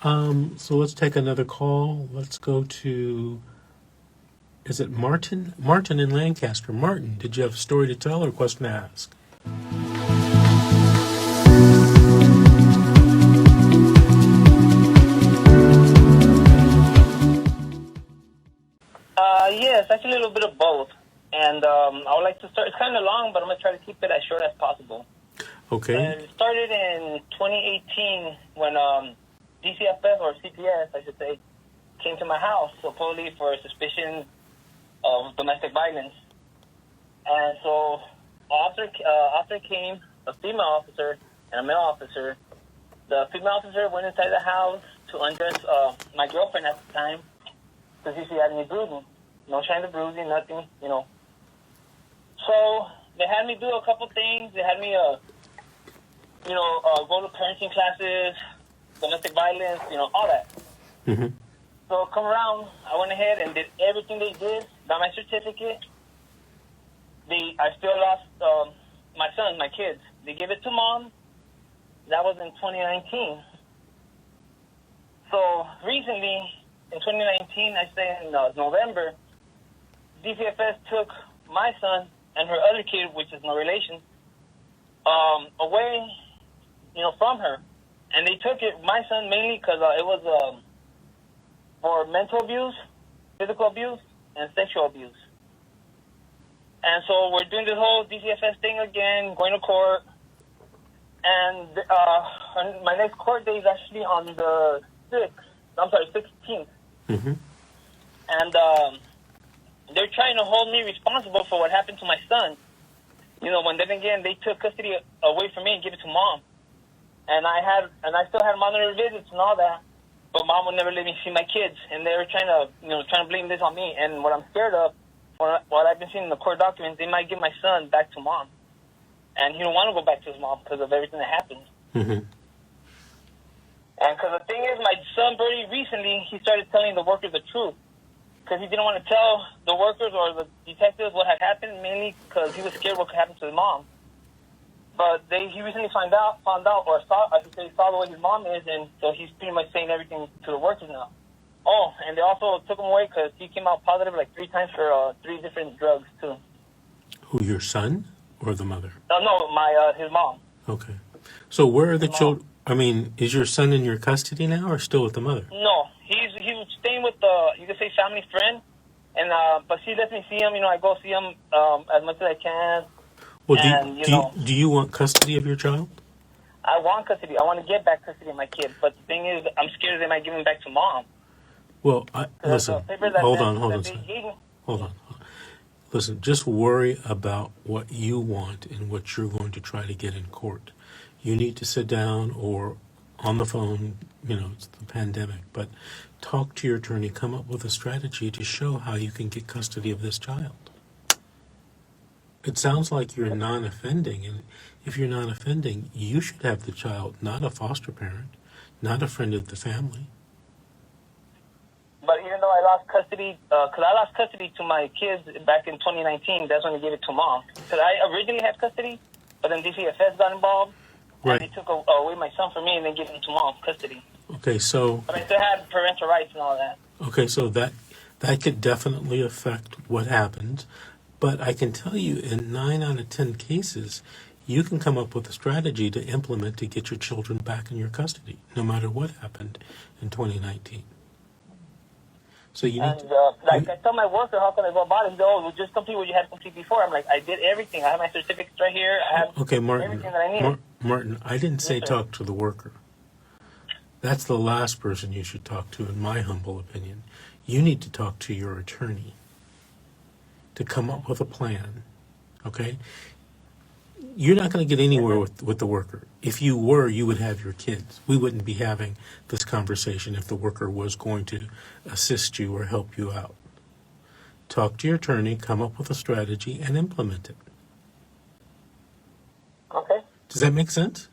So let's take another call. Let's go to, is it Martin? Martin in Lancaster. Martin, did you have a story to tell or a question to ask? Yes, actually a little bit of both. And I would like to start, it's kind of long, but I'm going to try to keep it as short as possible. Okay. And it started in 2018 when DCFS, or CPS, I should say, came to my house, supposedly for suspicion of domestic violence. And so after came a female officer and a male officer. The female officer went inside the house to undress my girlfriend at the time because she had me bruising. No signs of bruising, nothing, you know. So they had me do a couple things. They had me, go to parenting classes, domestic violence, all that. Mm-hmm. So come around, I went ahead and did everything they did, got my certificate. I still lost my sons, my kids. They gave it to mom. That was in 2019. So recently, in 2019, I say in November, DCFS took my son and her other kid, which is no relation, away, from her. And they took my son mainly because it was for mental abuse, physical abuse, and sexual abuse. And so we're doing this whole DCFS thing again, going to court. And my next court day is actually on the 16th. Mm-hmm. And they're trying to hold me responsible for what happened to my son. When then again they took custody away from me and gave it to mom. And I still had monitor visits and all that, but mom would never let me see my kids. And they were trying to blame this on me. And what I'm scared of, what I've been seeing in the court documents, they might give my son back to mom. And he don't want to go back to his mom because of everything that happened. Mm-hmm. And because the thing is, my son Birdie recently, he started telling the workers the truth. Because he didn't want to tell the workers or the detectives what had happened, mainly because he was scared what could happen to his mom. But he recently found out, or saw the way his mom is, and so he's pretty much saying everything to the workers now. Oh, and they also took him away because he came out positive like 3 times for 3 different drugs, too. Who, your son or the mother? No, his mom. Okay. So where are the children? I mean, is your son in your custody now or still with the mother? No, he's staying with you could say family friend, and but she lets me see him. I go see him as much as I can. Well, do you want custody of your child? I want custody. I want to get back custody of my kid. But the thing is, I'm scared they might give him back to mom. Well, listen. Hold on. Listen, just worry about what you want and what you're going to try to get in court. You need to sit down or on the phone, it's the pandemic, but talk to your attorney, come up with a strategy to show how you can get custody of this child. It sounds like you're non-offending, and if you're non-offending, you should have the child, not a foster parent, not a friend of the family. But even though I lost custody, because I lost custody to my kids back in 2019, that's when they gave it to mom. Because I originally had custody, but then DCFS got involved, right. And they took away my son from me and then gave him to mom custody. Okay, so... But I still had parental rights and all that. Okay, so that could definitely affect what happens. But I can tell you in 9 out of 10 cases, you can come up with a strategy to implement to get your children back in your custody, no matter what happened in 2019. So you need I tell my worker, how can I go about it? He goes, well, just complete what you had complete before. I'm like, I did everything. I have my certificates right here. I have everything that I need. Martin, I didn't say talk to the worker. That's the last person you should talk to, in my humble opinion. You need to talk to your attorney to come up with a plan, okay? You're not going to get anywhere with the worker. If you were, you would have your kids. We wouldn't be having this conversation if the worker was going to assist you or help you out. Talk to your attorney, come up with a strategy, and implement it. Okay. Does that make sense?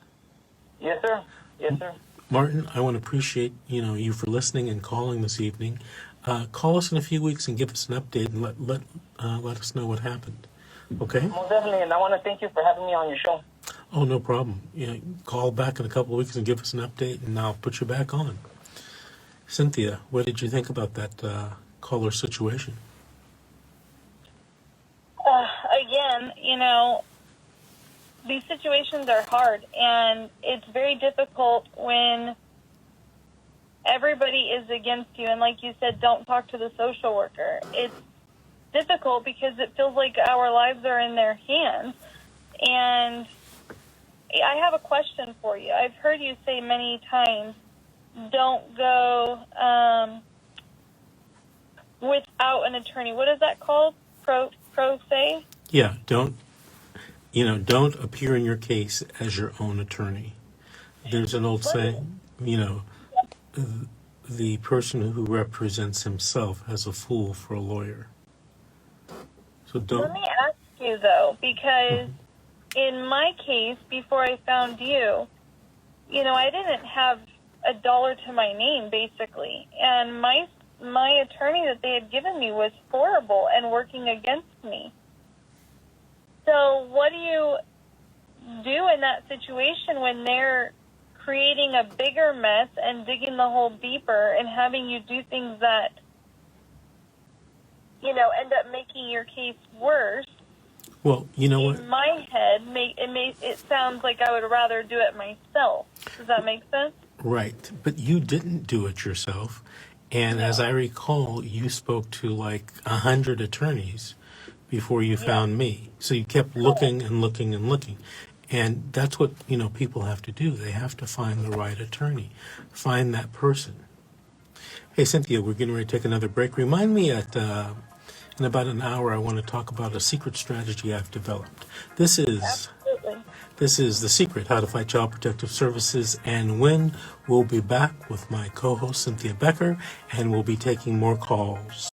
Yes, sir. Yes, sir. Martin, I want to appreciate you for listening and calling this evening. Call us in a few weeks and give us an update and let us know what happened. Okay? Most definitely, and I want to thank you for having me on your show. Oh, no problem. Call back in a couple of weeks and give us an update, and I'll put you back on. Cynthia, what did you think about that caller situation? Again, these situations are hard, and it's very difficult when everybody is against you. And like you said, don't talk to the social worker. It's difficult because it feels like our lives are in their hands. And I have a question for you. I've heard you say many times, don't go without an attorney. What is that called? Pro se? Yeah, don't appear in your case as your own attorney. There's an old saying, the person who represents himself has a fool for a lawyer. So don't. Let me ask you, though, because in my case, before I found you, I didn't have a dollar to my name, basically. And my attorney that they had given me was horrible and working against me. So what do you do in that situation when they're creating a bigger mess and digging the hole deeper and having you do things that, end up making your case worse? Well, you know what? In my head, it sounds like I would rather do it myself. Does that make sense? Right, but you didn't do it yourself. And as I recall, you spoke to like 100 attorneys before you found me. So you kept looking and looking and looking. And that's what, people have to do. They have to find the right attorney, find that person. Hey, Cynthia, we're getting ready to take another break. Remind me in about an hour, I want to talk about a secret strategy I've developed. This is The Secret, How to Fight Child Protective Services and Win. We'll be back with my co-host, Cynthia Becker, and we'll be taking more calls.